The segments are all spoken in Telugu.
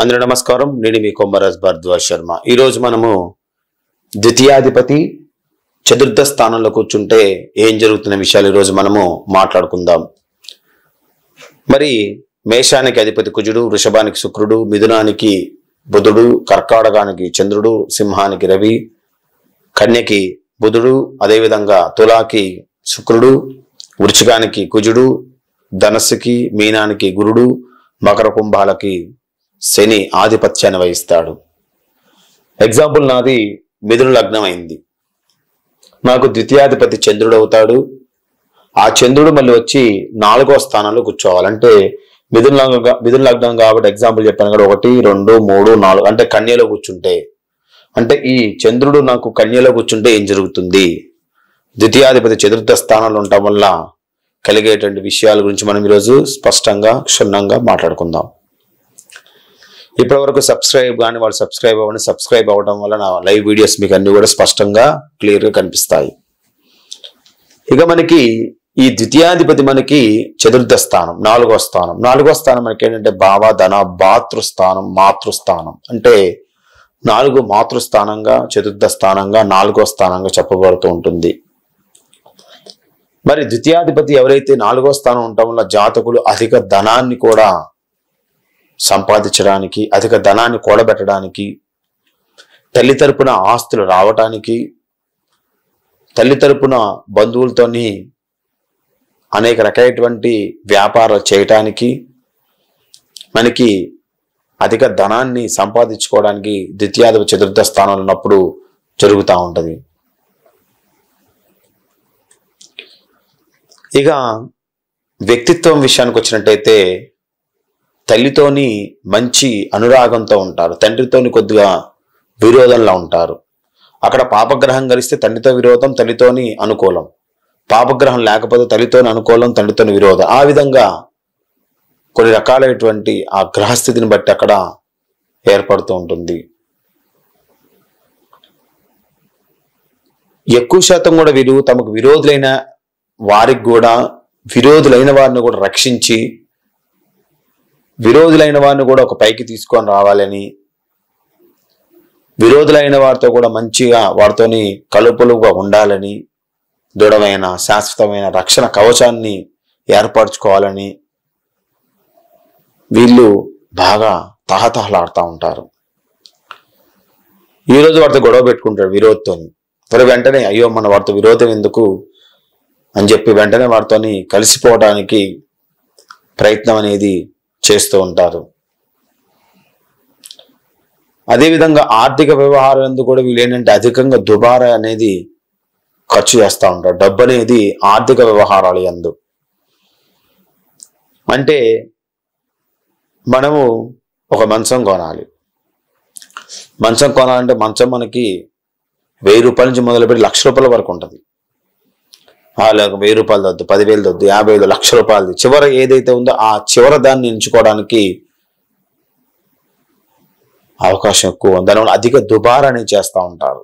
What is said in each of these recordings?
అందరూ నమస్కారం. నేను మీ కొమ్మరాజ్ భరద్వాజ్ శర్మ. ఈరోజు మనము ద్వితీయాధిపతి చతుర్థ స్థానంలో కూర్చుంటే ఏం జరుగుతున్న విషయాలు ఈరోజు మనము మాట్లాడుకుందాం. మరి మేషానికి అధిపతి కుజుడు, వృషభానికి శుక్రుడు, మిథునానికి బుధుడు, కర్కాటకానికి చంద్రుడు, సింహానికి రవి, కన్యకి బుధుడు, అదేవిధంగా తులాకి శుక్రుడు, వృశ్చికానికి కుజుడు, ధనస్సుకి మీనానికి గురుడు, మకర కుంభాలకి శని ఆధిపత్యాన్ని వహిస్తాడు. ఎగ్జాంపుల్, నాది మిథున లగ్నం అయింది. నాకు ద్వితీయాధిపతి చంద్రుడు అవుతాడు. ఆ చంద్రుడు మళ్ళీ వచ్చి 4వ స్థానంలో కూర్చోవాలంటే మిథున లగ్నం కాబట్టి ఎగ్జాంపుల్ చెప్పాను కదా, 1, 2, 3, 4 అంటే కన్యలో కూర్చుంటే, అంటే ఈ చంద్రుడు నాకు కన్యలో కూర్చుంటే ఏం జరుగుతుంది, ద్వితీయాధిపతి చతుర్థ స్థానంలో ఉండటం వల్ల కలిగేటువంటి విషయాల గురించి మనం ఈరోజు స్పష్టంగా క్షుణ్ణంగా మాట్లాడుకుందాం. ఇప్పటివరకు సబ్స్క్రైబ్ కానీ వాళ్ళు సబ్స్క్రైబ్ అవ్వండి. సబ్స్క్రైబ్ అవ్వడం వల్ల నా లైవ్ వీడియోస్ మీకు అన్ని కూడా స్పష్టంగా క్లియర్గా కనిపిస్తాయి. ఇక మనకి ఈ ద్వితీయాధిపతి మనకి చతుర్థ స్థానం, 4వ స్థానం. 4వ స్థానం మనకి ఏంటంటే భావ, ధన, భాతృస్థానం, మాతృస్థానం. అంటే 4 మాతృస్థానంగా, చతుర్థ స్థానంగా, 4వ స్థానంగా చెప్పబడుతూ ఉంటుంది. మరి ద్వితీయాధిపతి ఎవరైతే 4వ స్థానం ఉండటం వల్ల జాతకులు అధిక ధనాన్ని కూడా సంపాదించడానికి, అధిక ధనాన్ని కూడబెట్టడానికి, తల్లి తరపున ఆస్తులు రావటానికి, తల్లి తరపున బంధువులతోని అనేక రకమైనటువంటి వ్యాపారాలు చేయటానికి, మనకి అధిక ధనాన్ని సంపాదించుకోవడానికి ద్వితీయాధిపతి చతుర్థ స్థానంలో ఉన్నప్పుడు జరుగుతూ ఉంటుంది. ఇక వ్యక్తిత్వం విషయానికి వచ్చినట్టయితే తల్లితోని మంచి అనురాగంతో ఉంటారు, తండ్రితోని కొద్దిగా విరోధంలో ఉంటారు. అక్కడ పాపగ్రహం కలిస్తే తండ్రితో విరోధం, తల్లితోని అనుకూలం. పాపగ్రహం లేకపోతే తల్లితోని అనుకూలం, తండ్రితోని విరోధం. ఆ విధంగా కొన్ని రకాలైనటువంటి ఆ గ్రహస్థితిని బట్టి అక్కడ ఏర్పడుతూ ఉంటుంది. ఎక్కువ శాతం కూడా వీరు తమకు విరోధులైన వారికి కూడా, విరోధులైన వారిని కూడా రక్షించి, విరోధులైన వారిని కూడా ఒక పైకి తీసుకొని రావాలని, విరోధులైన వారితో కూడా మంచిగా వారితోని కలుపులుగా ఉండాలని, దృఢమైన శాశ్వతమైన రక్షణ కవచాన్ని ఏర్పరచుకోవాలని వీళ్ళు బాగా తహతహలాడుతూ ఉంటారు. ఈరోజు వారితో గొడవ పెట్టుకుంటాడు విరోధితోని, మరి వెంటనే అయ్యో మన వారితో విరోధం ఎందుకు అని చెప్పి వెంటనే వారితోని కలిసిపోవడానికి ప్రయత్నం అనేది చేస్తూ ఉంటారు. అదేవిధంగా ఆర్థిక వ్యవహారం ఎందుకు కూడా వీళ్ళు ఏంటంటే అధికంగా దుబారా అనేది ఖర్చు చేస్తూ ఉంటారు. డబ్బు అనేది ఆర్థిక వ్యవహారాలు యందు. అంటే మనము ఒక మంచం కొనాలి. మంచం కొనాలంటే మంచం మనకి 1000 రూపాయల నుంచి మొదలుపెట్టి ₹1,00,000 వరకు ఉంటుంది. లేక 1000 రూపాయలు వద్దు, 10,000 వద్దు, 50,000, ₹1,00,000 చివర ఏదైతే ఉందో ఆ చివర దాన్ని ఎంచుకోవడానికి అవకాశం ఎక్కువ. దానివల్ల అధిక దుబారాన్ని చేస్తూ ఉంటారు.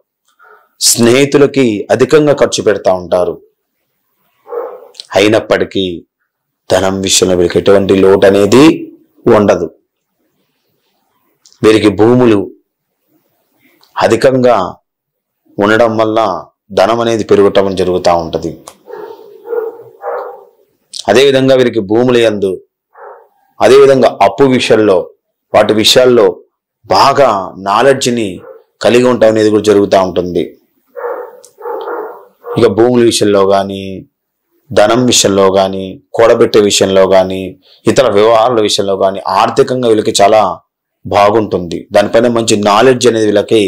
స్నేహితులకి అధికంగా ఖర్చు పెడతా ఉంటారు. అయినప్పటికీ ధనం విషయంలో వీరికి ఎటువంటి లోటు అనేది ఉండదు. వీరికి భూములు అధికంగా ఉండడం వల్ల ధనం అనేది పెరగటం జరుగుతూ ఉంటుంది. అదేవిధంగా వీరికి భూములు యందు, అదేవిధంగా అప్పు విషయంలో, వాటి విషయాల్లో బాగా నాలెడ్జ్ని కలిగి ఉండటం అనేది కూడా జరుగుతూ ఉంటుంది. ఇక భూముల విషయంలో కానీ, ధనం విషయంలో కానీ, కూడబెట్టే విషయంలో కానీ, ఇతర వ్యవహారాల విషయంలో కానీ ఆర్థికంగా వీళ్ళకి చాలా బాగుంటుంది. దానిపైన మంచి నాలెడ్జ్ అనేది వీళ్ళకి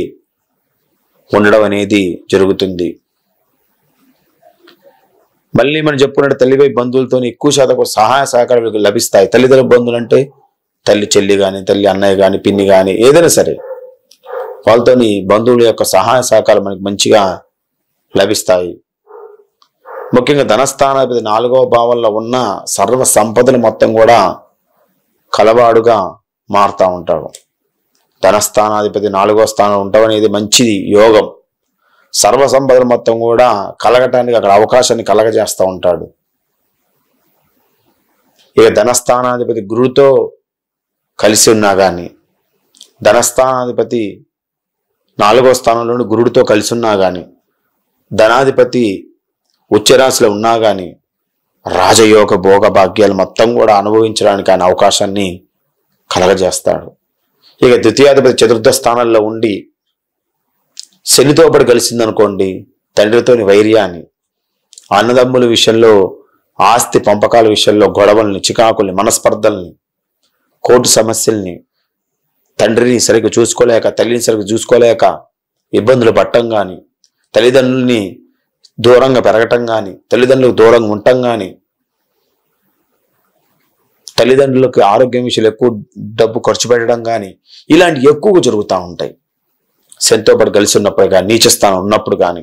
ఉండడం అనేది జరుగుతుంది. మళ్ళీ మనం చెప్పుకున్నట్టు తల్లిపై బంధువులతో ఎక్కువ శాతం సహాయ సహకారాలు లభిస్తాయి. తల్లిదండ్రుల బంధువులు అంటే తల్లి చెల్లి కానీ, తల్లి అన్నయ్య కానీ, పిన్ని కానీ, ఏదైనా సరే వాళ్ళతోని బంధువుల యొక్క సహాయ సహకారం మనకి మంచిగా లభిస్తాయి. ముఖ్యంగా ధనస్థానాధిపతి 4వ భావంలో ఉన్న సర్వ సంపదలు మొత్తం కూడా కలవాడుగా మారుతూ ఉంటాడు. ధనస్థానాధిపతి 4వ స్థానంలో ఉండటం అనేది మంచి యోగం. సర్వ సంపదలు మొత్తం కూడా కలగటానికి అక్కడ అవకాశాన్ని కలగజేస్తూ ఉంటాడు. ఇక ధనస్థానాధిపతి గురువుతో కలిసి ఉన్నా కానీ, ధనస్థానాధిపతి 4వ స్థానంలోని గురుడితో కలిసి ఉన్నా గాని, ధనాధిపతి ఉచ్చరాశిలో ఉన్నా గాని రాజయోగ భోగ భాగ్యాలు మొత్తం కూడా అనుభవించడానికి ఆయన అవకాశాన్ని కలగజేస్తాడు. ఇక ద్వితీయాధిపతి చతుర్థ స్థానంలో ఉండి శనితో పాటు కలిసిందనుకోండి, తండ్రితోని వైర్యాన్ని, అన్నదమ్ముల విషయంలో, ఆస్తి పంపకాల విషయంలో గొడవల్ని, చికాకుల్ని, మనస్పర్ధల్ని, కోర్టు సమస్యల్ని, తండ్రిని సరిగ్గా చూసుకోలేక, తల్లిని సరిగ్గా చూసుకోలేక ఇబ్బందులు పట్టం కానీ, తల్లిదండ్రుల్ని దూరంగా పెరగటం కానీ, తల్లిదండ్రులకు దూరంగా ఉండటం కానీ, తల్లిదండ్రులకు ఆరోగ్యం విషయంలో ఎక్కువ డబ్బు ఖర్చు పెట్టడం కానీ, ఇలాంటి ఎక్కువగా జరుగుతూ ఉంటాయి. శనితో పాటు కలిసి ఉన్నప్పుడు కానీ, నీచ స్థానం ఉన్నప్పుడు కానీ,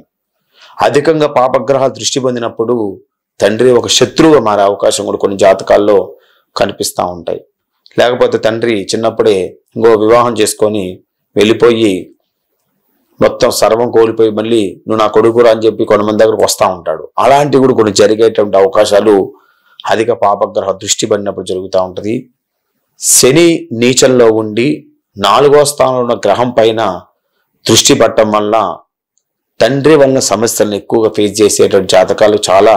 అధికంగా పాపగ్రహాలు దృష్టి పొందినప్పుడు తండ్రి ఒక శత్రువుగా మారే అవకాశం కూడా కొన్ని జాతకాల్లో కనిపిస్తూ ఉంటాయి. లేకపోతే తండ్రి చిన్నప్పుడే ఇంకో వివాహం చేసుకొని వెళ్ళిపోయి మొత్తం సర్వం కోల్పోయి మళ్ళీ నువ్వు నా కొడుకురా అని చెప్పి కొంతమంది దగ్గరకు వస్తూ ఉంటాడు. అలాంటివి కూడా కొన్ని జరిగేటువంటి అవకాశాలు అధిక పాపగ్రహ దృష్టి పడినప్పుడు జరుగుతూ ఉంటుంది. శని నీచంలో ఉండి 4వ స్థానంలో ఉన్న గ్రహం పైన దృష్టి పట్టడం వల్ల తండ్రి వలన సమస్యలను ఎక్కువగా ఫేస్ చేసేటువంటి జాతకాలు చాలా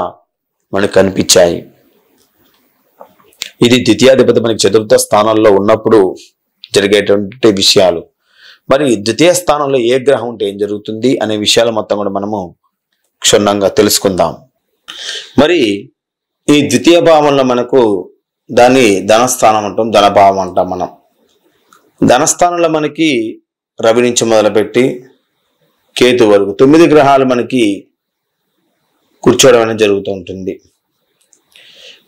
మనకు కనిపించాయి. ఇది ద్వితీయాధిపతి మనకి చతుర్థ స్థానంలో ఉన్నప్పుడు జరిగేటువంటి విషయాలు. మరి ద్వితీయ స్థానంలో ఏ గ్రహం ఉంటే ఏం జరుగుతుంది అనే విషయాలు మొత్తం కూడా మనము క్షుణ్ణంగా తెలుసుకుందాం. మరి ఈ ద్వితీయ భావంలో మనకు దాన్ని ధనస్థానం అంటాం, ధనభావం అంటాం. మనం ధనస్థానంలో మనకి రవి నుంచి మొదలుపెట్టి కేతు వరకు 9 గ్రహాలు మనకి కూర్చోవడం అనేది జరుగుతూ ఉంటుంది.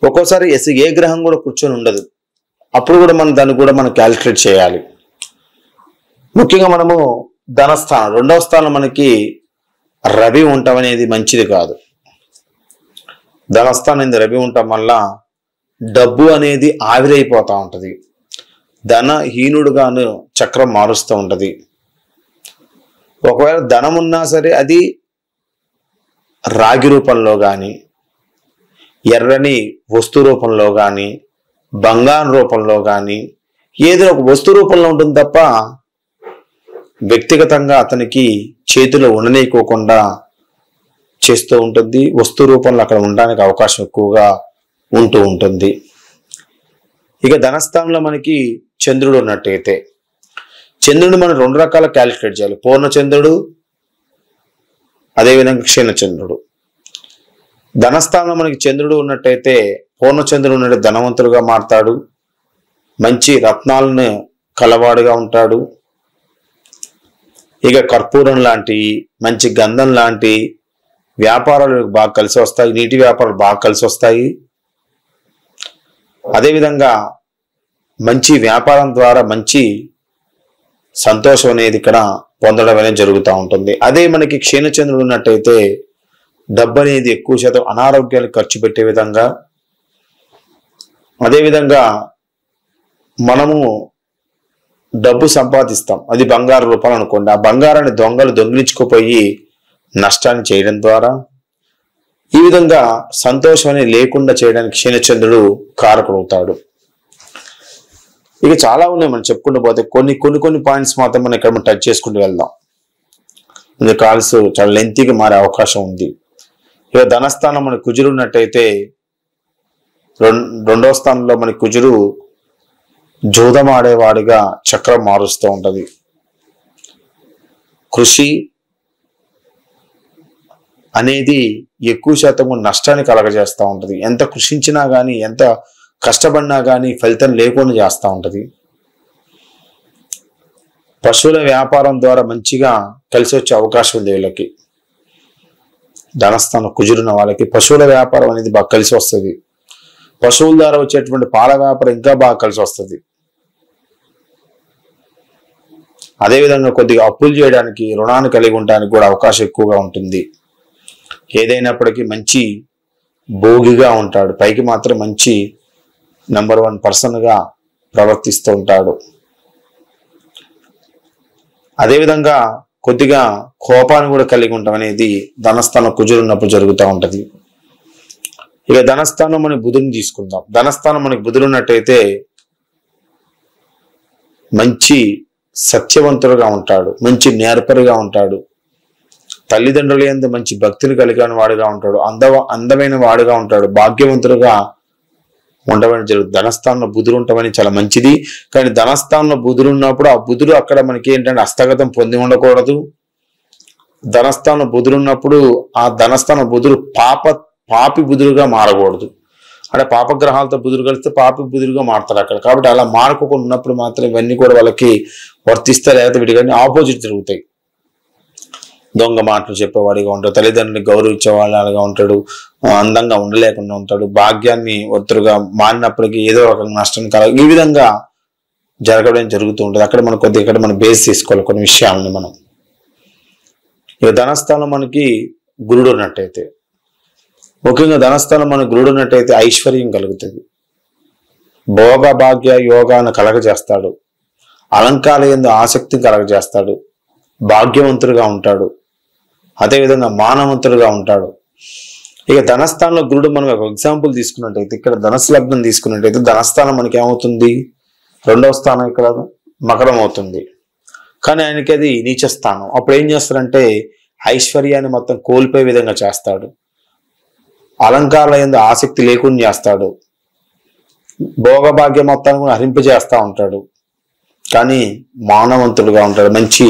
ఒక్కోసారి ఏ గ్రహం కూడా కూర్చొని ఉండదు. అప్పుడు కూడా దాన్ని కూడా మనం క్యాలిక్యులేట్ చేయాలి. ముఖ్యంగా మనము ధనస్థానం 2వ స్థానం మనకి రవి ఉండటం అనేది మంచిది కాదు. ధనస్థానం రవి ఉండటం వల్ల డబ్బు అనేది ఆవిరైపోతూ ఉంటుంది. ధనహీనుడుగాను చక్రం మారుస్తూ ఉంటుంది. ఒకవేళ ధనం ఉన్నా సరే అది రాగి రూపంలో కానీ, ఎర్రని వస్తు రూపంలో కానీ, బంగారు రూపంలో కానీ, ఏదో ఒక వస్తు రూపంలో ఉంటుంది తప్ప వ్యక్తిగతంగా అతనికి చేతిలో ఉండనీయకోకుండా చేస్తూ ఉంటుంది. వస్తు రూపంలో అక్కడ ఉండడానికి అవకాశం ఎక్కువగా ఉంటూ ఉంటుంది. ఇక ధనస్థానంలో మనకి చంద్రుడు ఉన్నట్టయితే చంద్రుడు మనం 2 రకాల క్యాలిక్యులేట్ చేయాలి. పూర్ణచంద్రుడు, అదేవిధంగా క్షీణచంద్రుడు. ధనస్థానంలో మనకి చంద్రుడు ఉన్నట్టయితే పూర్ణచంద్రుడు ఉన్నట్టు ధనవంతుడుగా మారతాడు, మంచి రత్నాలను కలవాడుగా ఉంటాడు. ఇక కర్పూరం లాంటి, మంచి గంధం లాంటి వ్యాపారాలు బాగా కలిసి వస్తాయి. నీటి వ్యాపారాలు బాగా కలిసి వస్తాయి. అదేవిధంగా మంచి వ్యాపారం ద్వారా మంచి సంతోషం అనేది ఇక్కడ పొందడం అనేది జరుగుతూ ఉంటుంది. అదే మనకి క్షీణచంద్రుడు ఉన్నట్టయితే డబ్బు అనేది ఎక్కువ శాతం అనారోగ్యాలు ఖర్చు పెట్టే విధంగా, అదేవిధంగా మనము డబ్బు సంపాదిస్తాం, అది బంగారు రూపాయలు అనుకోండి. ఆ బంగారాన్ని దొంగలు దొంగిలించుకుపోయి నష్టాన్ని చేయడం ద్వారా ఈ విధంగా సంతోషం అనేది లేకుండా చేయడానికి క్షీణచంద్రుడు కారకుడవుతాడు. ఇక చాలా ఉన్నాయి మనం చెప్పుకుంటూ పోతే. కొన్ని పాయింట్స్ మాత్రం మనం ఇక్కడ మనం టచ్ చేసుకుంటూ వెళ్దాం. ఇది కాల్స్ చాలా లెంతీగా మారే అవకాశం ఉంది. ఇక ధనస్థానం మన కుజుడు ఉన్నట్టయితే 2వ స్థానంలో మన కుజుడు జూదం ఆడేవాడిగా చక్రం మారుస్తూ ఉంటది. కృషి అనేది ఎక్కువ శాతం నష్టాన్ని కలగజేస్తూ ఉంటది. ఎంత కృషించినా కానీ, ఎంత కష్టపడినా కానీ ఫలితం లేకుండా చేస్తూ ఉంటది. పశువుల వ్యాపారం ద్వారా మంచిగా కలిసి వచ్చే అవకాశం ఉంది వీళ్ళకి. ధనస్థానం కుజుడున్న వాళ్ళకి పశువుల వ్యాపారం అనేది బాగా కలిసి వస్తుంది. పశువుల ద్వారా వచ్చేటువంటి పాల వ్యాపారం ఇంకా బాగా కలిసి వస్తుంది. అదేవిధంగా కొద్దిగా అప్పులు చేయడానికి, రుణాన్ని కలిగి ఉండడానికి కూడా అవకాశం ఎక్కువగా ఉంటుంది. ఏదైనప్పటికీ మంచి భోగిగా ఉంటాడు. పైకి మాత్రం మంచి నెంబర్ 1 పర్సన్గా ప్రవర్తిస్తూ ఉంటాడు. అదేవిధంగా కొద్దిగా కోపాన్ని కూడా కలిగి ఉండటం అనేది ధనస్థానం కుజుడు ఉన్నప్పుడు జరుగుతూ ఉంటది. ఇక ధనస్థానం మనకి బుధుని తీసుకుందాం. ధనస్థానం మనకి బుధుడు ఉన్నట్టయితే మంచి సత్యవంతుడుగా ఉంటాడు, మంచి నేర్పరిగా ఉంటాడు, తల్లిదండ్రుల యందు మంచి భక్తిని కలిగిన వాడుగా ఉంటాడు, అందమైన వాడుగా ఉంటాడు, భాగ్యవంతుడుగా ఉండవని జరుగుతుంది. ధనస్థానంలో బుధుడు ఉండవని చాలా మంచిది. కానీ ధనస్థానంలో బుధుడు ఉన్నప్పుడు ఆ బుధుడు అక్కడ మనకి ఏంటంటే హస్తగతం పొంది ఉండకూడదు. ధనస్థానంలో బుధుడు ఉన్నప్పుడు ఆ ధనస్థానం బుధుడు పాపి బుధుడుగా మారకూడదు. అంటే పాపగ్రహాలతో బుధుడు కలిస్తే పాపి బుధుడుగా మారుతారు అక్కడ. కాబట్టి అలా మారకుండా ఉన్నప్పుడు మాత్రం ఇవన్నీ కూడా వాళ్ళకి వర్తిస్తాయి, లేకపోతే వీటికన్నీ ఆపోజిట్ జరుగుతాయి. దొంగ మాటలు చెప్పేవాడిగా ఉంటాడు, తల్లిదండ్రులని గౌరవించే వాళ్ళగా ఉంటాడు, అందంగా ఉండలేకుండా ఉంటాడు, భాగ్యాన్ని ఒత్తుగా మారినప్పటికీ ఏదో రకంగా నష్టం కలగ ఈ విధంగా జరగడం జరుగుతూ ఉంటుంది. అక్కడ మనం కొద్దిగా ఇక్కడ మనం బేస్ తీసుకోవాలి కొన్ని విషయాలని మనం. ఇక ధనస్థానం మనకి గురుడు ఉన్నట్టయితే, ముఖ్యంగా ధనస్థానం మన గురుడు ఉన్నట్టయితే ఐశ్వర్యం కలుగుతుంది, భోగ భాగ్య యోగాన్ని కలగజేస్తాడు, అలంకారయందు ఆసక్తి కలగజేస్తాడు, భాగ్యవంతుడుగా ఉంటాడు, అదేవిధంగా మానవంతుడుగా ఉంటాడు. ఇక ధనస్థానంలో గురుడు మనం ఒక ఎగ్జాంపుల్ తీసుకున్నట్టయితే, ఇక్కడ ధనస్సు లగ్నం తీసుకున్నట్టయితే ధనస్థానం మనకి ఏమవుతుంది, 2వ స్థానం ఇక్కడ మకరం అవుతుంది. కానీ ఆయనకి అది నీచ స్థానం. అప్పుడు ఏం చేస్తాడంటే ఐశ్వర్యాన్ని మొత్తం కోల్పోయే విధంగా చేస్తాడు, అలంకారాల యందు ఆసక్తి లేకుండా చేస్తాడు, భోగభాగ్యం మొత్తాన్ని కూడా హరింపజేస్తూ ఉంటాడు. కానీ మానవంతుడుగా ఉంటాడు, మంచి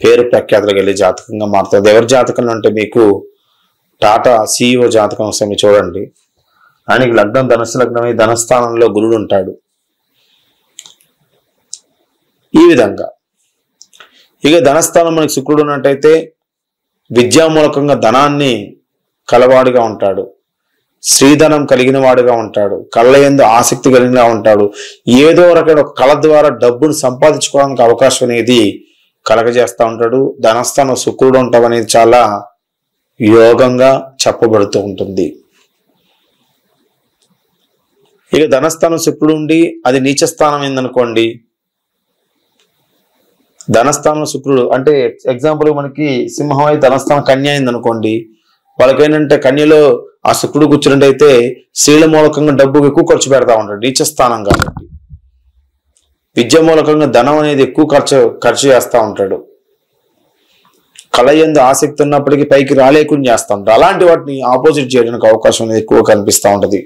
పేరు ప్రఖ్యాతులు కలిగే జాతకంగా మారుతుంది. ఎవరి జాతకంలో అంటే మీకు టాటా CEO జాతకం వస్తే చూడండి, ఆయనకి లగ్నం ధనుసు లగ్నమై ధనస్థానంలో గురుడు ఉంటాడు. ఈ విధంగా ఇక ధనస్థానం మనకి శుక్రుడు ఉన్నట్టయితే విద్యామూలకంగా ధనాన్ని కలవాడుగా ఉంటాడు, శ్రీధనం కలిగిన వాడుగా ఉంటాడు, కళ్ళయందు ఆసక్తి కలిగిన ఉంటాడు, ఏదో రకమైన ఒక కళ ద్వారా డబ్బును సంపాదించుకోవడానికి అవకాశం అనేది కలగజేస్తూ ఉంటాడు. ధనస్థానం శుక్రుడు ఉండటం అనేది చాలా యోగంగా చెప్పబడుతూ ఉంటుంది. ఇక ధనస్థానం శుక్రుడు ఉండి అది నీచ స్థానం ఏందనుకోండి, ధనస్థానం శుక్రుడు అంటే ఎగ్జాంపుల్ మనకి సింహం అయితే ధనస్థానం కన్య అయిందనుకోండి, వాళ్ళకి ఏంటంటే కన్యలో ఆ శుక్రుడు కూర్చున్నట్టయితే స్త్రీల మూలకంగా డబ్బు ఎక్కువ ఖర్చు పెడతా ఉంటాడు, నీచ స్థానం కాబట్టి. విద్య మూలకంగా ధనం అనేది ఎక్కువ ఖర్చు చేస్తూ ఉంటాడు, కళ యందు ఆసక్తి ఉన్నప్పటికీ పైకి రాలేకుండా చేస్తూ ఉంటాడు. అలాంటి వాటిని ఆపోజిట్ చేయడానికి అవకాశం అనేది ఎక్కువ కనిపిస్తూ ఉంటది.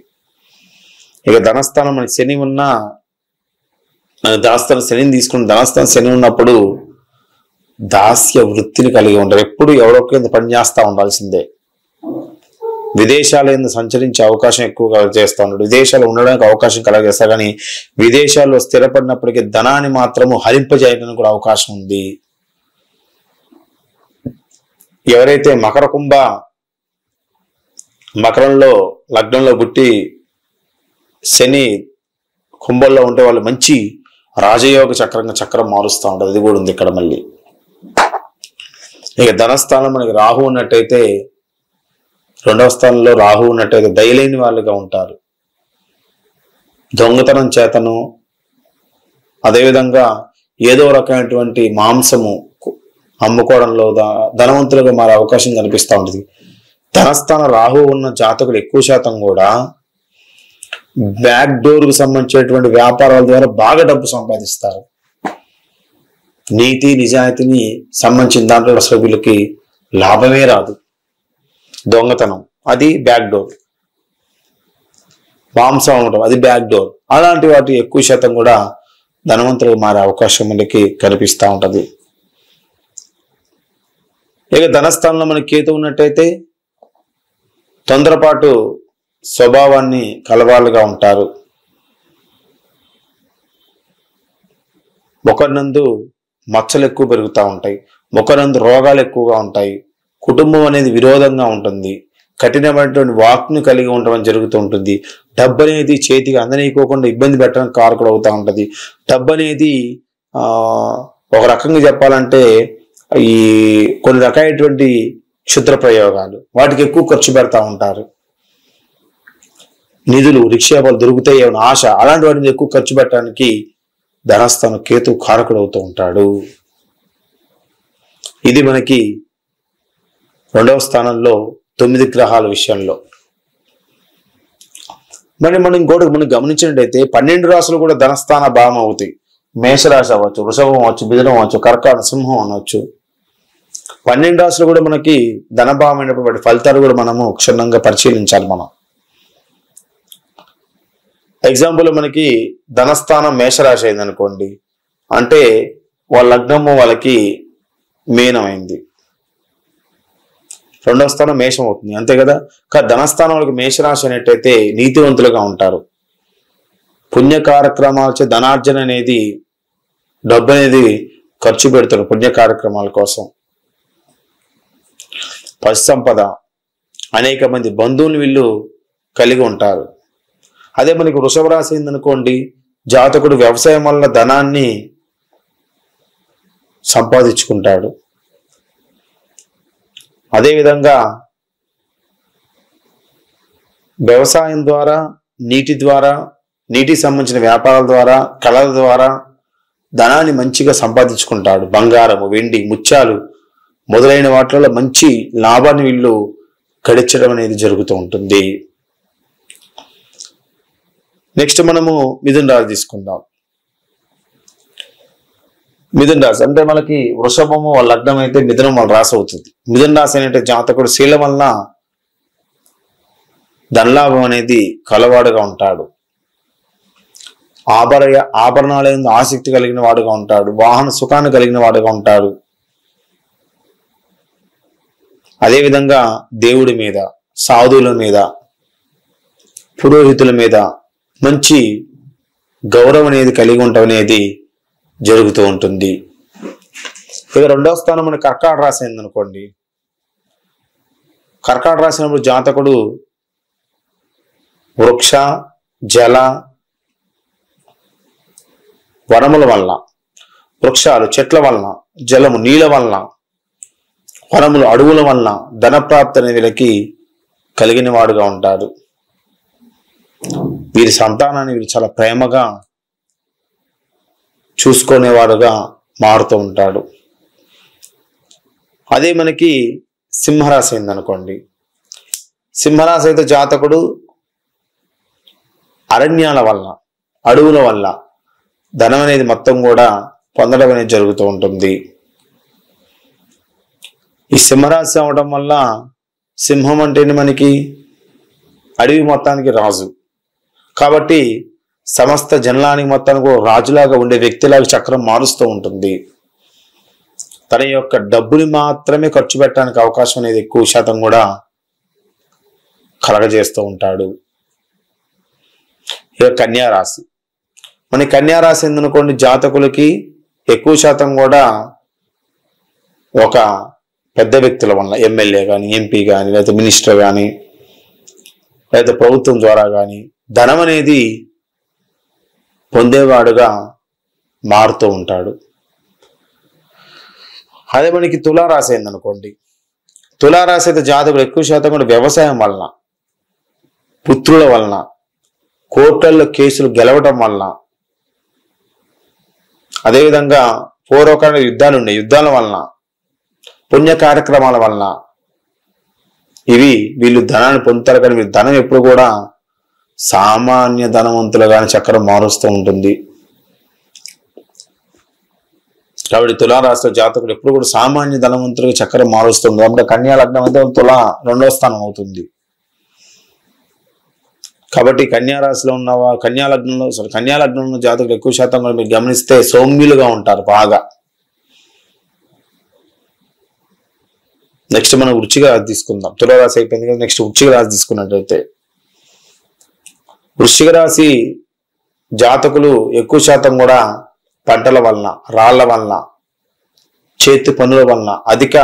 ఇక ధనస్థానం మనకి శని ఉన్న ధనస్థానం శనిని తీసుకుని ధనస్థానం శని ఉన్నప్పుడు దాస్య వృత్తిని కలిగి ఉంటారు, ఎప్పుడు ఎవరో కింద పని చేస్తూ ఉండాల్సిందే. విదేశాల సంచరించే అవకాశం ఎక్కువగా చేస్తూ ఉంటాడు, విదేశాలు ఉండడానికి అవకాశం కలగజేస్తారు. కానీ విదేశాల్లో స్థిరపడినప్పటికీ ధనాన్ని మాత్రము హరింపజేయడానికి కూడా అవకాశం ఉంది. ఎవరైతే మకరంలో లగ్నంలో పుట్టి శని కుంభంలో ఉంటే వాళ్ళు మంచి రాజయోగ చక్రం మారుస్తూ ఉంటుంది, అది కూడా ఉంది ఇక్కడ మళ్ళీ. ఇక ధనస్థానం మనకి రాహు ఉన్నట్టయితే 2వ స్థానంలో రాహు ఉన్నట్టయితే దయలేని వాళ్ళుగా ఉంటారు, దొంగతనం చేతను అదేవిధంగా ఏదో రకమైనటువంటి మాంసము అమ్ముకోవడంలో ధనవంతులుగా మారే అవకాశం కనిపిస్తూ ఉంటుంది. ధనస్థానం రాహు ఉన్న జాతకులు ఎక్కువ శాతం కూడా బ్యాక్ డోర్కు సంబంధించినటువంటి వ్యాపారాల ద్వారా బాగా డబ్బు సంపాదిస్తారు. నీతి నిజాయితీని సంబంధించిన దాంట్లో అసలు వీళ్ళకి లాభమే రాదు. దొంగతనం అది బ్యాక్ డోర్, మాంసం అమ్మటం అది బ్యాక్ డోర్, అలాంటి వాటి ఎక్కువ శాతం కూడా ధనవంతులు మారే అవకాశం మనకి కనిపిస్తూ ఉంటది. ఇక ధనస్థానంలో మనకి కేతు ఉన్నట్టయితే తొందరపాటు స్వభావాన్ని కలవాళ్ళుగా ఉంటారు, ఒకరినందు మచ్చలు ఎక్కువ పెరుగుతూ ఉంటాయి, ఒకరినందు రోగాలు ఎక్కువగా ఉంటాయి, కుటుంబం అనేది విరోధంగా ఉంటుంది, కఠినమైనటువంటి వాక్ను కలిగి ఉండడం జరుగుతూ ఉంటుంది, డబ్బు అనేది చేతికి అందనీయకోకుండా ఇబ్బంది పెట్టడానికి కారకుడు అవుతూ ఉంటుంది. డబ్బు అనేది ఒక రకంగా చెప్పాలంటే ఈ కొన్ని రకాలైనటువంటి క్షుద్ర ప్రయోగాలు వాటికి ఎక్కువ ఖర్చు పెడతా ఉంటారు. నిధులు నిక్షేపాలు దొరుకుతాయి ఏమైనా ఆశ, అలాంటి వాటిని ఎక్కువ ఖర్చు పెట్టడానికి ధనస్థానం కేతు కారకుడు అవుతూ ఉంటాడు. ఇది మనకి 2వ స్థానంలో 9 గ్రహాల విషయంలో. మరి మనం ఇంకోటి మనం గమనించినట్టయితే 12 రాశులు కూడా ధనస్థాన భావం అవుతాయి. మేషరాశి అవ్వచ్చు, వృషభం అవ్వచ్చు, మిథునం అవ్వచ్చు, కర్కాటక, సింహం అనవచ్చు. 12 రాశులు కూడా మనకి ధనభావమైనప్పుడు వాటి ఫలితాలు కూడా మనము క్షుణ్ణంగా పరిశీలించాలి. మనం ఎగ్జాంపుల్ మనకి ధనస్థానం మేషరాశి అయింది అనుకోండి, అంటే వాళ్ళ లగ్నము వాళ్ళకి మీనమైంది, 2వ స్థానం మేషం అవుతుంది, అంతే కదా. కానీ ధనస్థానం వాళ్ళకి మేషరాశి అనేటైతే నీతివంతులుగా ఉంటారు. పుణ్య కార్యక్రమాలచే ధనార్జన అనేది, డబ్బు అనేది ఖర్చు పెడతారు పుణ్య కార్యక్రమాల కోసం. పశు సంపద, అనేక మంది బంధువులు వీళ్ళు కలిగి ఉంటారు. అదే మనకి వృషభ రాశి అయిందనుకోండి, జాతకుడు వ్యవసాయం వల్ల ధనాన్ని సంపాదించుకుంటాడు. అదేవిధంగా వ్యవసాయం ద్వారా, నీటికి సంబంధించిన వ్యాపారాల ద్వారా, కళల ద్వారా ధనాన్ని మంచిగా సంపాదించుకుంటాడు. బంగారము, వెండి, ముత్యాలు మొదలైన వాటిలో మంచి లాభాన్ని వీళ్ళు గడించడం అనేది జరుగుతూ ఉంటుంది. నెక్స్ట్ మనము మిథున రాశి తీసుకుందాం. మిథున రాశి అంటే మనకి వృషభము వాళ్ళ లగ్నం అయితే మిథునం వాళ్ళ రాశి అవుతుంది. మిథున రాశి అంటే జాతకుడు శీలం వలన ధనలాభం అనేది కలవాడుగా ఉంటాడు. ఆభరణాల ఆసక్తి కలిగిన వాడుగా ఉంటాడు. వాహన సుఖాన్ని కలిగిన వాడుగా ఉంటాడు. అదేవిధంగా దేవుడి మీద, సాధువుల మీద, పురోహితుల మీద మంచి గౌరవం అనేది కలిగి ఉండటం అనేది జరుగుతూ ఉంటుంది. ఇక 2వ స్థానం మన కర్కాటక రాశి అయిందనుకోండి, కర్కాటక రాసినప్పుడు జాతకుడు వృక్ష, జల, వనముల వలన, వృక్షాలు చెట్ల వలన, జలము నీళ్ళ వలన, వనములు అడవుల వలన ధనప్రాప్తి అనే వీళ్ళకి కలిగిన వాడుగా ఉంటాడు. వీరి సంతానాన్ని వీరు చాలా ప్రేమగా చూసుకునేవాడుగా మారుతూ ఉంటాడు. అదే మనకి సింహరాశి అయిందనుకోండి, సింహరాశి అయితే జాతకుడు అరణ్యాల వలన, అడవుల వల్ల ధనం అనేది మొత్తం కూడా పొందడం అనేది జరుగుతూ ఉంటుంది. ఈ సింహరాశి అవడం వల్ల, సింహం అంటేనే మనకి అడవి మొత్తానికి రాజు కాబట్టి సమస్త జనానికి మొత్తానికి రాజులాగా ఉండే వ్యక్తిలాగా చక్రం మారుస్తూ ఉంటుంది. తన యొక్క డబ్బుని మాత్రమే ఖర్చు పెట్టడానికి అవకాశం అనేది ఎక్కువ శాతం కూడా కలగజేస్తూ ఉంటాడు. ఇక కన్యారాశి, మన కన్యారాశి ఎందునుకోండి, జాతకులకి ఎక్కువ శాతం కూడా ఒక పెద్ద వ్యక్తుల వల్ల, ఎమ్మెల్యే కానీ, ఎంపీ కానీ, లేకపోతే మినిస్టర్ కానీ, లేకపోతే ప్రభుత్వం ద్వారా కానీ ధనం అనేది పొందేవాడుగా మారుతూ ఉంటాడు. అదే మనకి తులారాశి అయిందనుకోండి, తులారాశి అయితే జాతకుడు ఎక్కువ శాతం కూడా వ్యవసాయం వలన, పుత్రుల వలన, కోర్టుల్లో కేసులు గెలవడం వలన, అదేవిధంగా పూర్వకాల యుద్ధాలు ఉండే యుద్ధాల వలన, పుణ్య కార్యక్రమాల వలన ఇవి వీళ్ళు ధనాన్ని పొందుతారు. కానీ వీళ్ళు ధనం ఎప్పుడు కూడా సామాన్య ధనవంతులుగానే చక్రం మారుస్తూ ఉంటుంది. కాబట్టి తులారాశిలో జాతకుడు ఎప్పుడు కూడా సామాన్య ధనవంతులుగా చక్రం మారుస్తుంది. కాబట్టి కన్యా లగ్నం అయితే తులా 2వ స్థానం అవుతుంది. కాబట్టి కన్యారాశిలో ఉన్నవా, కన్యా లగ్నంలో జాతకులు ఎక్కువ శాతం కూడా మీరు గమనిస్తే సౌమ్యులుగా ఉంటారు బాగా. నెక్స్ట్ మనం వృశ్చిక రాశి తీసుకుందాం. తులారాశి అయిపోయింది కదా, నెక్స్ట్ వృశ్చిక రాశి తీసుకున్నట్లయితే, వృశ్చిక రాశి జాతకులు ఎక్కువ శాతం కూడా పంటల వలన, రాళ్ల వలన, చేతి పనుల వలన అధిక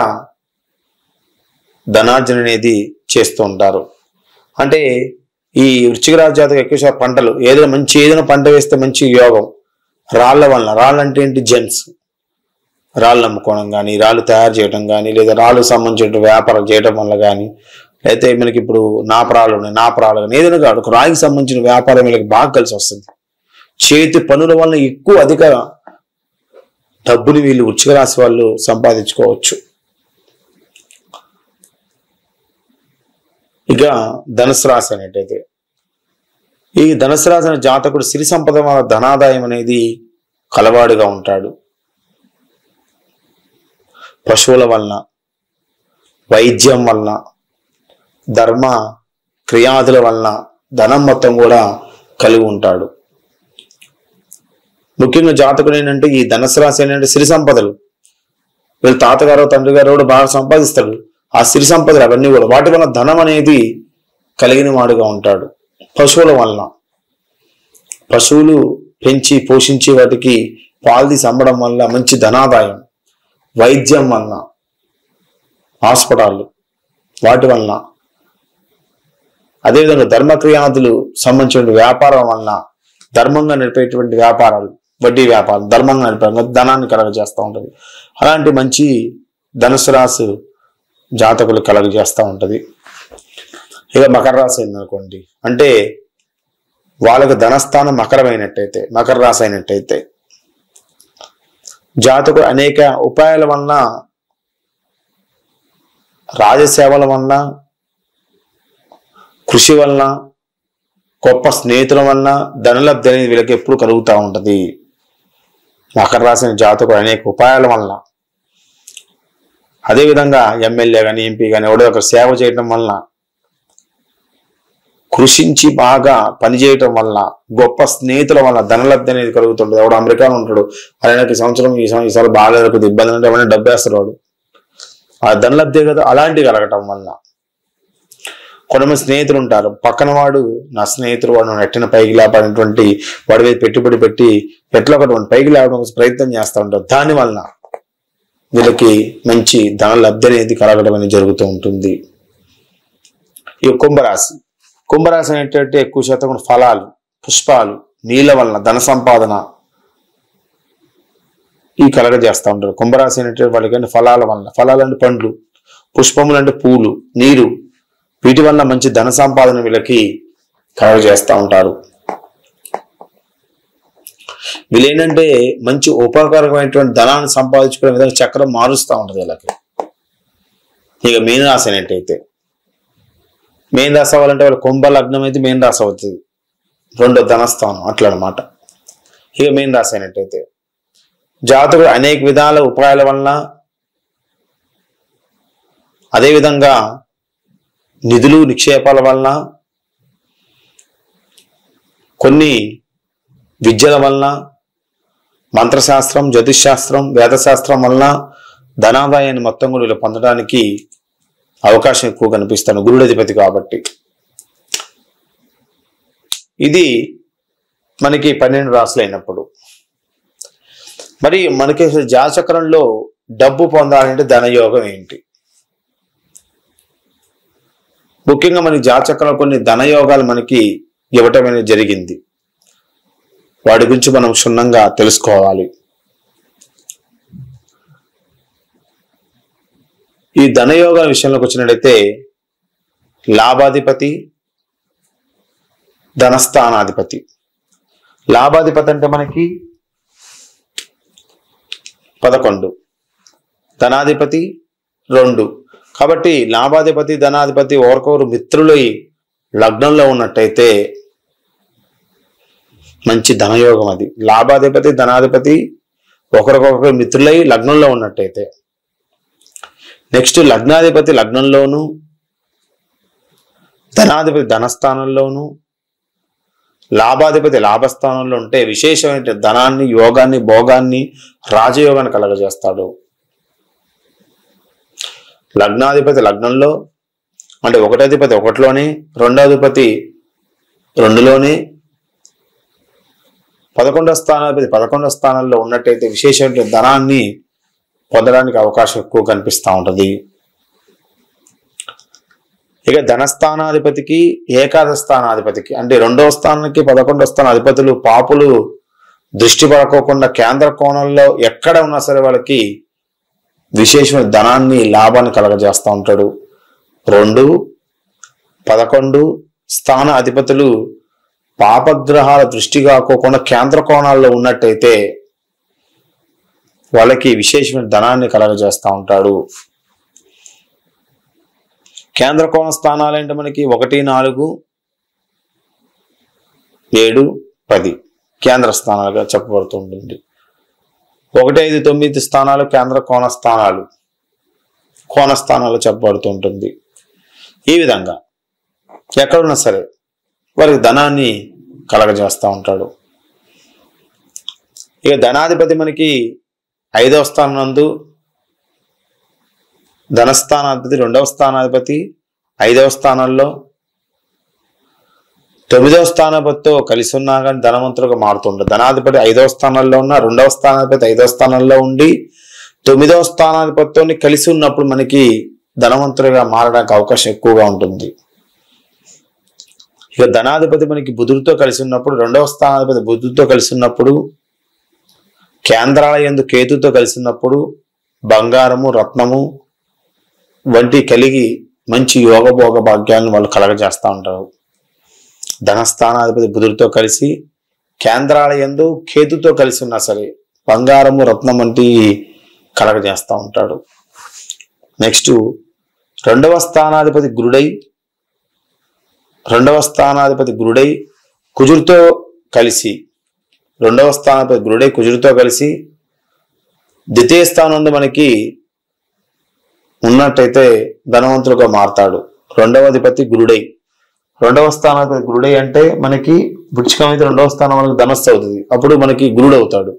ధనార్జన అనేది చేస్తూ ఉంటారు. అంటే ఈ వృశ్చిక రాశి జాతకు ఎక్కువ శాతం పంటలు ఏదైనా పంట వేస్తే మంచి యోగం. రాళ్ల వలన, రాళ్ళు అంటే ఏంటి, జెమ్స్, రాళ్ళు అమ్ముకోవడం కానీ, రాళ్ళు తయారు చేయడం కానీ, లేదా రాళ్ళకు సంబంధించిన వ్యాపారం చేయడం వల్ల కానీ, అయితే మనకి ఇప్పుడు నాపరాలు ఉన్నాయి, నాపరాలు కానీ ఏదైనా కాదు, ఒక రాయికి సంబంధించిన వ్యాపారం వీళ్ళకి బాగా కలిసి వస్తుంది. చేతి పనుల వల్ల అధిక డబ్బుని వీళ్ళు వృశ్చిక రాశి వాళ్ళు సంపాదించుకోవచ్చు. ఇక ధనుసు రాశి అనేటైతే, ఈ ధనుసు రాశి అనే జాతకుడు సిరి సంపద వల్ల ధనాదాయం అనేది కలవాడుగా ఉంటాడు. పశువుల వలన, వైద్యం వలన, ధర్మ క్రియాదుల వలన ధనం మొత్తం కూడా కలిగి ఉంటాడు. ముఖ్యంగా జాతకుడు ఏంటంటే ఈ ధనుసు రాశి ఏంటంటే సిరి సంపదలు, వీళ్ళ తాతగారు తండ్రి గారు కూడా బాగా సంపాదిస్తాడు. ఆ సిరి సంపదలు అవన్నీ కూడా వాటి వల్ల ధనం అనేది కలిగిన వాడుగా ఉంటాడు. పశువుల వలన, పశువులు పెంచి పోషించి వాటికి పాలు తీసి అమ్మడం వల్ల మంచి ధనాదాయం. వైద్యం వలన, హాస్పిటల్ వాటి వలన, అదేవిధంగా ధర్మక్రియాదులు సంబంధించిన వ్యాపారం వలన, ధర్మంగా నడిపేటువంటి వ్యాపారాలు, వడ్డీ వ్యాపారం ధర్మంగా నడిపే ధనాన్ని కలగజేస్తూ ఉంటుంది. అలాంటి మంచి ధనుసు రాశి జాతకులు కలగజేస్తూ ఉంటుంది. ఇక మకర రాశి అయిందనుకోండి, అంటే వాళ్ళకు ధనస్థానం మకరమైనట్టయితే, మకర రాశి అయినట్టయితే జాతకుడు అనేక ఉపాయాల వలన, రాజసేవల వలన, కృషి వలన, గొప్ప స్నేహితుల వలన ధనలబ్ధి అనేది వీళ్ళకి ఎప్పుడు కలుగుతూ ఉంటుంది. మకర రాశి జాతకుడు అనేక ఉపాయాల వలన, అదేవిధంగా ఎమ్మెల్యే కానీ ఎంపీ కానీ ఎవడో ఒక సేవ చేయటం వలన, కృషించి బాగా పనిచేయటం వలన, గొప్ప స్నేహితుల వలన ధనలబ్ధి అనేది కలుగుతుంటుంది. ఎవడు అమెరికాలో ఉంటాడు, అలాంటి సంవత్సరం ఈసారి బాగాలేదు, కొద్ది ఇబ్బంది అంటే ఏమైనా డబ్బు వేస్తాడు వాడు, ఆ ధనలబ్ధి కదా అలాంటివి కలగటం వలన. కొంతమంది స్నేహితులు ఉంటారు, పక్కన వాడు నా స్నేహితుడు వాడు ఎట్టిన పైకి లేపడినటువంటి వాడి మీద పెట్టుబడి పెట్టి ఎట్లా ఒకటి పైకి లేవడం ప్రయత్నం చేస్తూ ఉంటారు. దాని వలన వీళ్ళకి మంచి ధన లబ్ధి అనేది కలగడం అనేది జరుగుతూ ఉంటుంది. ఈ కుంభరాశి, కుంభరాశి అనేటట్టు ఎక్కువ శాతం ఫలాలు, పుష్పాలు, నీళ్ళ వలన ధన సంపాదన ఈ కలగజేస్తూ ఉంటారు. కుంభరాశి అనేటువంటి వాళ్ళకి ఫలాల వలన, ఫలాలు అంటే పండ్లు, పుష్పములు అంటే పూలు, నీరు, వీటి వల్ల మంచి ధన సంపాదన వీళ్ళకి కలగజేస్తూ ఉంటారు. వీళ్ళేంటంటే మంచి ఉపకారకమైనటువంటి ధనాన్ని సంపాదించుకునే విధంగా చక్రం మారుస్తూ ఉంటుంది వీళ్ళకి. ఇక మీన రాశి అయినట్టయితే, మీన రాశి అవ్వాలంటే వాళ్ళ కుంభ లగ్నం అయితే మీన రాశి అవుతుంది, రెండో ధనస్థానం అట్లా అనమాట. ఇక మీన రాశి అయినట్టయితే జాతకుడు అనేక విధాల ఉపాయాల వలన, అదేవిధంగా నిధులు నిక్షేపాల వలన, కొన్ని విద్యల వలన, మంత్రశాస్త్రం, జ్యోతిషశాస్త్రం, వేదశాస్త్రం వలన ధనాదాయాన్ని మొత్తం కూడా వీళ్ళు పొందడానికి అవకాశం ఎక్కువ కనిపిస్తాను, గురుడు అధిపతి కాబట్టి. ఇది మనకి 12 రాశులు అయినప్పుడు. మరి మనకి జాతచక్రంలో డబ్బు పొందాలంటే ధనయోగం ఏంటి? ముఖ్యంగా మనకి జాతచక్రంలో కొన్ని ధనయోగాలు మనకి ఇవ్వటం అనేది జరిగింది. వాటి గురించి మనం క్షుణ్ణంగా తెలుసుకోవాలి. ఈ ధనయోగాల విషయంలోకి వచ్చినట్లయితే లాభాధిపతి, ధనస్థానాధిపతి. లాభాధిపతి అంటే మనకి 11, ధనాధిపతి 2. కాబట్టి లాభాధిపతి, ధనాధిపతి ఒకరికొకరు మిత్రులై లగ్నంలో ఉన్నట్టయితే మంచి ధనయోగం అది. లాభాధిపతి, ధనాధిపతి ఒకరికొకరు మిత్రులై లగ్నంలో ఉన్నట్టయితే. నెక్స్ట్ లగ్నాధిపతి లగ్నంలోను, ధనాధిపతి ధనస్థానంలోను, లాభాధిపతి లాభస్థానంలో ఉంటే విశేషమైన ధనాన్ని, యోగాన్ని, భోగాన్ని, రాజయోగాన్ని కలగజేస్తాడు. లగ్నాధిపతి లగ్నంలో అంటే 1వ అధిపతి 1లోనే, 2వ అధిపతి 2లోనే, 11వ స్థానాధిపతి 11వ స్థానంలో ఉన్నట్టయితే విశేషమైన ధనాన్ని పొందడానికి అవకాశం ఎక్కువ కనిపిస్తూ ఉంటుంది. ఇక ధనస్థానాధిపతికి, ఏకాదశ స్థానాధిపతికి అంటే 2వ స్థానానికి 11వ స్థాన అధిపతులు పాపులు దృష్టి పడకోకుండా కేంద్ర కోణంలో ఎక్కడ ఉన్నా సరే వాళ్ళకి విశేషమైన ధనాన్ని, లాభాన్ని కలగజేస్తూ ఉంటాడు. 2, 11 స్థాన అధిపతులు పాపగ్రహాల దృష్టి కాకోకుండా కేంద్ర కోణాల్లో ఉన్నట్టయితే వాళ్ళకి విశేషమైన ధనాన్ని కలగజేస్తూ ఉంటాడు. కేంద్ర కోణ స్థానాలు అంటే మనకి 1, 4, 7, 10 కేంద్ర స్థానాలుగా చెప్పబడుతుంటుంది. 1, 5, 9 స్థానాలు కేంద్ర కోణ స్థానాలు చెప్పబడుతూ ఉంటుంది. ఈ విధంగా ఎక్కడున్నా సరే వారికి ధనాన్ని కలగజేస్తూ ఉంటాడు. ఇక ధనాధిపతి మనకి 5వ స్థానం నందు ధనస్థానాధిపతి, 2వ స్థానాధిపతి 5వ స్థానంలో, 9వ స్థానాధిపతితో కలిసి ఉన్నా కానీ ధనవంతులుగా మారుతుంటారు. ధనాధిపతి 5వ స్థానంలో ఉన్న, 2వ స్థానాధిపతి 5వ స్థానంలో ఉండి 9వ స్థానాధిపతితో కలిసి ఉన్నప్పుడు మనకి ధనవంతులుగా మారడానికి అవకాశం ఎక్కువగా ఉంటుంది. ఇక ధనాధిపతి మనకి బుధుడితో కలిసి ఉన్నప్పుడు, 2వ స్థానాధిపతి బుధుడితో కలిసి ఉన్నప్పుడు, కేంద్రాల యందు కేతుతో కలిసి ఉన్నప్పుడు బంగారము, రత్నము వంటి కలిగి మంచి యోగభోగ భాగ్యాలను వాళ్ళు కలగజేస్తూ ఉంటారు. ధనస్థానాధిపతి బుధుడితో కలిసి కేంద్రాల యందు కేతుతో కలిసి ఉన్నా సరే బంగారము, రత్నం వంటి కలగజేస్తూ ఉంటాడు. నెక్స్ట్ 2వ స్థానాధిపతి గురుడై కుజుడితో కలిసి, 2వ స్థానాధిపతి గురుడై కుజుడితో కలిసి ద్వితీయ స్థానం మనకి ఉన్నట్టయితే ధనవంతులుగా మారతాడు. 2వ అధిపతి గురుడై, 2వ స్థానాధిపతి గురుడై అంటే మనకి వృచ్చికం అయితే 2వ స్థానం మనకి ధనస్సు అవుతుంది, అప్పుడు మనకి గురుడు అవుతాడు.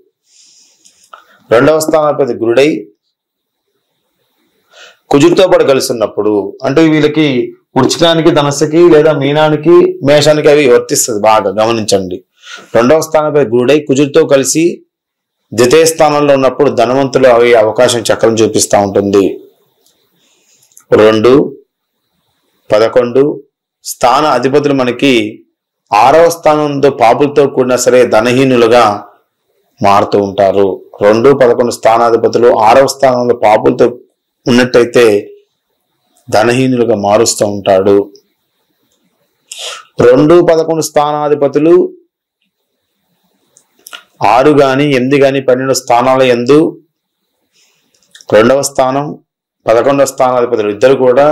2వ స్థానాధిపతి గురుడై కుజుడితో పాటు కలిసి ఉన్నప్పుడు అంటే వీళ్ళకి వృచ్చికానికి, ధనస్సుకి లేదా మీనానికి, మేషానికి అవి వర్తిస్తుంది. బాగా గమనించండి. 2వ స్థానాధిపతి గురుడై కుజుడితో కలిసి ద్వితీయ స్థానంలో ఉన్నప్పుడు ధనవంతులు అవి అవకాశం చక్రం చూపిస్తూ ఉంటుంది. 2, 11 స్థాన అధిపతులు మనకి 6వ స్థానంతో పాపులతో కూడినా సరే ధనహీనులుగా మారుతూ ఉంటారు. 2, 11 స్థానాధిపతులు 6వ స్థానంలో పాపులతో ఉన్నట్టయితే ధనహీనులుగా మారుస్తూ ఉంటాడు. 2, 11 స్థానాధిపతులు 6 గాని 8 గాని 12 స్థానాల యందు 2వ స్థానం 11వ స్థానాధిపతులు ఇద్దరు కూడా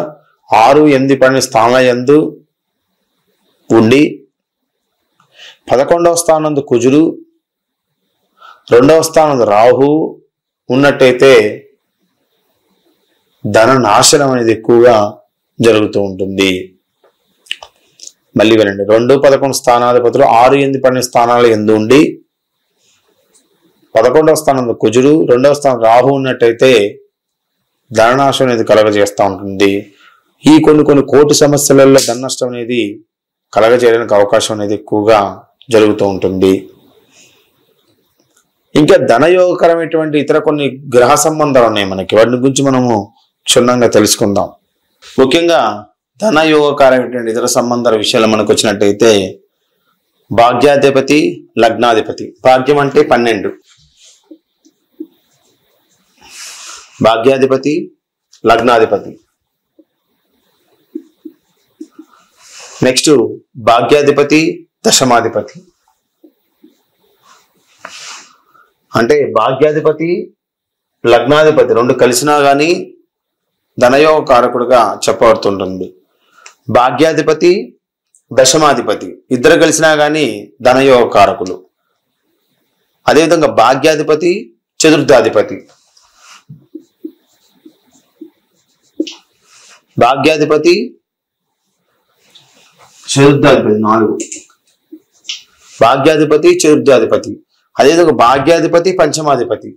6, 8, 12 స్థానాల యందు ఉండి 11వ స్థానం కుజుడు, 2వ స్థానం రాహు ఉన్నట్టయితే ధన నాశనం అనేది ఎక్కువగా జరుగుతూ ఉంటుంది. మళ్ళీ వినండి. 2, 11 స్థానాధిపతులు 6, 8, 12 స్థానాల యందు ఉండి 11వ స్థానం కుజుడు, 2వ స్థానం రాహు ఉన్నట్టయితే ధననాశం అనేది కలగజేస్తూ ఉంటుంది. ఈ కొన్ని కోటి సమస్యలలో ధన నష్టం అనేది కలగజేయడానికి అవకాశం అనేది ఎక్కువగా జరుగుతూ ఉంటుంది. ఇంకా ధనయోగకరమైనటువంటి ఇతర కొన్ని గ్రహ సంబంధాలు ఉన్నాయి మనకి, వాటి గురించి మనము క్షుణ్ణంగా తెలుసుకుందాం. ముఖ్యంగా ధనయోగకరమైనటువంటి ఇతర సంబంధాల విషయాలు మనకు వచ్చినట్టయితే భాగ్యాధిపతి, లగ్నాధిపతి. భాగ్యం అంటే 12, భాగ్యాధిపతి, లగ్నాధిపతి. నెక్స్ట్ భాగ్యాధిపతి, దశమాధిపతి. అంటే భాగ్యాధిపతి, లగ్నాధిపతి 2 కలిసినా గాని ధనయోగ కారకుడుగా చెప్పబడుతుంటుంది. భాగ్యాధిపతి, దశమాధిపతి ఇద్దరు కలిసినా గాని ధనయోగ కారకులు. అదేవిధంగా భాగ్యాధిపతి, చతుర్థాధిపతి. భాగ్యాధిపతి, చతుర్థాధిపతి 4. భాగ్యాధిపతి, చతుర్థాధిపతి. అదేవిధంగా భాగ్యాధిపతి, పంచమాధిపతి.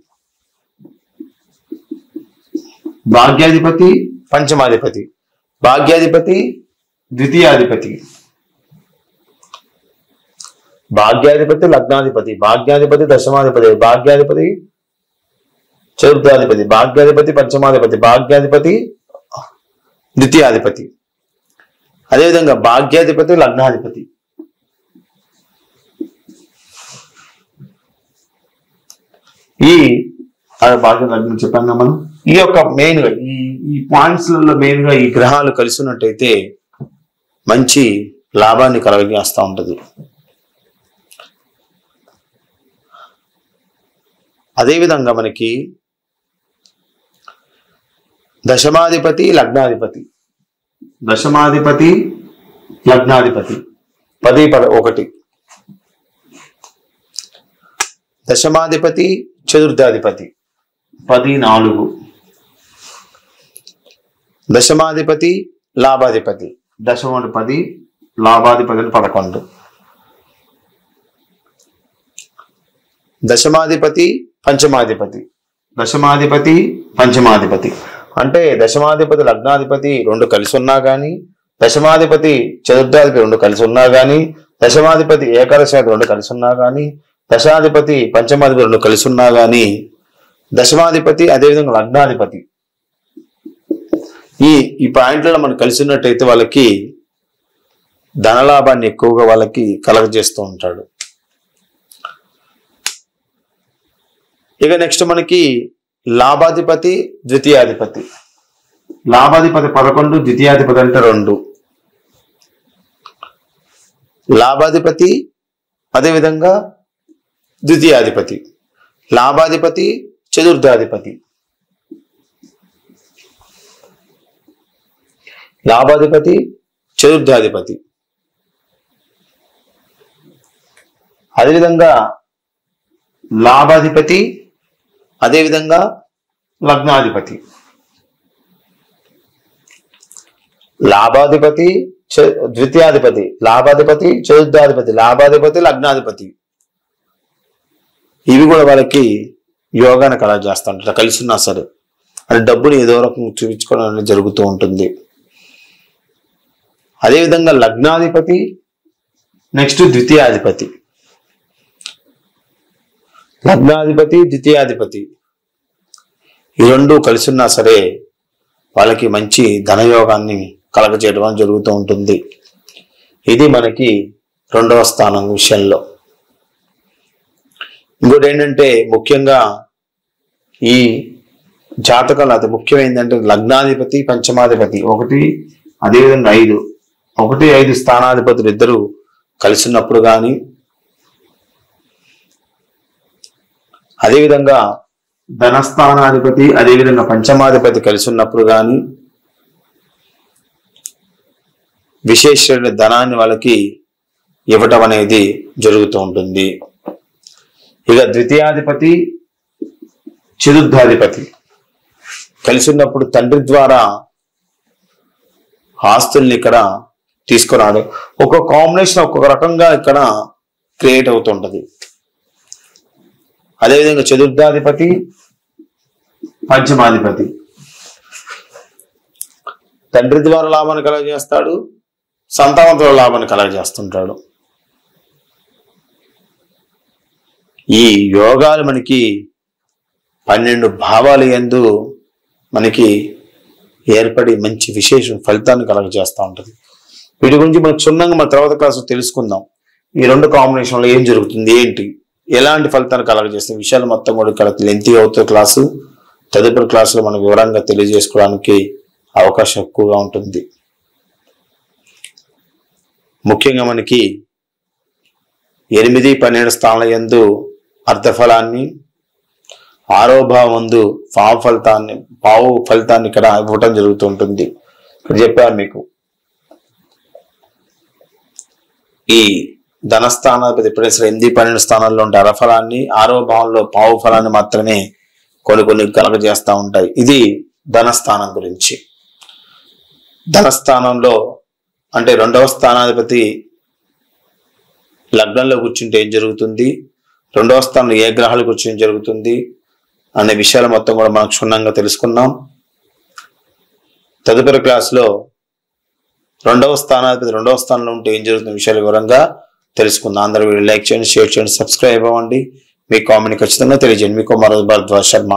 భాగ్యాధిపతి, పంచమాధిపతి. భాగ్యాధిపతి, ద్వితీయాధిపతి. భాగ్యాధిపతి, లగ్నాధిపతి. భాగ్యాధిపతి, దశమాధిపతి. భాగ్యాధిపతి, చతుర్థాధిపతి. భాగ్యాధిపతి, పంచమాధిపతి. భాగ్యాధిపతి, ద్వితీయాధిపతి. అదేవిధంగా భాగ్యాధిపతి, లగ్నాధిపతి. ఈ భాగ్యం లగ్నం చెప్పాను మనం. ఈ యొక్క మెయిన్ గా ఈ పాయింట్స్లలో మెయిన్ గా ఈ గ్రహాలు కలిసి ఉన్నట్టయితే మంచి లాభాన్ని కలగజేస్తూ ఉంటది. అదేవిధంగా మనకి దశమాధిపతి, లగ్నాధిపతి. దశమాధిపతి, లగ్నాధిపతి 10, 11. దశమాధిపతి, చతుర్థాధిపతి 10 4, దశమాధిపతి లాభాధిపతి, దశమ 10 లాభాధిపతి 11, దశమాధిపతి పంచమాధిపతి, దశమాధిపతి పంచమాధిపతి అంటే దశమాధిపతి లగ్నాధిపతి 2 కలిసి ఉన్నా కానీ, దశమాధిపతి చతుర్థాధిపతి 2 కలిసి ఉన్నా కానీ, దశమాధిపతి ఏకాదశాధిపతి 2 కలిసి ఉన్నా కానీ, దశాధిపతి పంచమాధిపతి 2 కలిసి ఉన్నా కానీ, దశమాధిపతి అదేవిధంగా లగ్నాధిపతి ఈ పాయింట్లలో మనం కలిసి ఉన్నట్టయితే వాళ్ళకి ధనలాభాన్ని ఎక్కువగా వాళ్ళకి కలగజేస్తూ ఉంటాడు. ఇక నెక్స్ట్ మనకి లాభాధిపతి ద్వితీయాధిపతి. లాభాధిపతి 11, ద్వితీయాధిపతి అంటే 2. లాభాధిపతి అదేవిధంగా ద్వితీయాధిపతి, లాభాధిపతి చతుర్థాధిపతి, లాభాధిపతి చతుర్థాధిపతి, అదేవిధంగా లాభాధిపతి అదేవిధంగా లగ్నాధిపతి, లాభాధిపతి ద్వితీయాధిపతి, లాభాధిపతి చతుర్థాధిపతి, లాభాధిపతి లగ్నాధిపతి. ఇవి కూడా వాళ్ళకి యోగాన్ని కలగజేస్తూ ఉంటారు. కలిసి ఉన్నా సరే అది డబ్బుని ఏదో రకంగా చూపించుకోవడం అనేది జరుగుతూ ఉంటుంది. అదేవిధంగా లగ్నాధిపతి నెక్స్ట్ ద్వితీయాధిపతి, లగ్నాధిపతి ద్వితీయాధిపతి ఈ 2 కలిసి ఉన్నా సరే వాళ్ళకి మంచి ధనయోగాన్ని కలగజేయడం జరుగుతూ ఉంటుంది. ఇది మనకి 2వ స్థానం విషయంలో. ఇంకోటి ఏంటంటే ముఖ్యంగా ఈ జాతకాలు అది ముఖ్యం ఏంటంటే లగ్నాధిపతి పంచమాధిపతి 1 అదేవిధంగా 5 1, 5 స్థానాధిపతులు ఇద్దరు కలిసి ఉన్నప్పుడు కానీ, అదేవిధంగా ధనస్థానాధిపతి అదేవిధంగా పంచమాధిపతి కలిసి ఉన్నప్పుడు కానీ విశేషమైన ధనాన్ని వాళ్ళకి ఇవ్వటం అనేది జరుగుతూ ఉంటుంది. ఇక ద్వితీయాధిపతి చతుర్థాధిపతి కలిసి ఉన్నప్పుడు తండ్రి ద్వారా ఆస్తుల్ని ఇక్కడ తీసుకురాడు. ఒక్కొక్క కాంబినేషన్ ఒక్కొక్క రకంగా ఇక్కడ క్రియేట్ అవుతుంటది. అదేవిధంగా చతుర్థాధిపతి పంచమాధిపతి తండ్రి ద్వారా లాభాన్ని కలగజేస్తాడు, సంతానం ద్వారా లాభాన్ని కలగజేస్తుంటాడు. ఈ యోగాలు మనకి 12 భావాలు యందు మనకి ఏర్పడి మంచి విశేష ఫలితాన్ని కలగజేస్తూ ఉంటుంది. వీటి గురించి మనం క్షుణ్ణంగా మన తర్వాత క్లాసు తెలుసుకుందాం. ఈ 2 కాంబినేషన్లో ఏం జరుగుతుంది, ఏంటి, ఎలాంటి ఫలితాన్ని కలగజేస్తే విషయాలు మొత్తం కూడా ఇక్కడ లెంతీ అవుతుంది క్లాసు. తదుపరి క్లాసులో మనం వివరంగా తెలియజేసుకోవడానికి అవకాశం ఎక్కువగా ఉంటుంది. ముఖ్యంగా మనకి 8, 12 స్థానాల యందు అర్థఫలాన్ని, 6వ భావం ముందు పావు ఫలితాన్ని ఇక్కడ ఇవ్వటం జరుగుతూ ఉంటుంది. ఇక్కడ చెప్పారు మీకు ఈ ధనస్థానాధిపతి ఎప్పుడైనా సరే 8, 12 స్థానాల్లో ఉంటే అరఫలాన్ని, 6వ భావంలో పావు ఫలాన్ని మాత్రమే కొన్ని కలగజేస్తూ ఉంటాయి. ఇది ధనస్థానం గురించి. ధనస్థానంలో అంటే 2వ స్థానాధిపతి లగ్నంలో కూర్చుంటే ఏం జరుగుతుంది, 2వ స్థానంలో ఏ గ్రహాలు కూర్చుని జరుగుతుంది అనే విషయాలు మొత్తం కూడా మనం క్షుణ్ణంగా తెలుసుకున్నాం. తదుపరి క్లాసులో 2వ స్థానాధిపతి 2వ స్థానంలో ఉంటే ఏం జరుగుతున్న విషయాలు వివరంగా తెలుసుకుందాం. అందరూ వీడియో లైక్ చేయండి, షేర్ చేయండి, సబ్స్క్రైబ్ అవ్వండి. మీ కామెంట్ ఖచ్చితంగా తెలియజేయండి. మీకు కుమార్ భరద్వాజ్ శర్మ.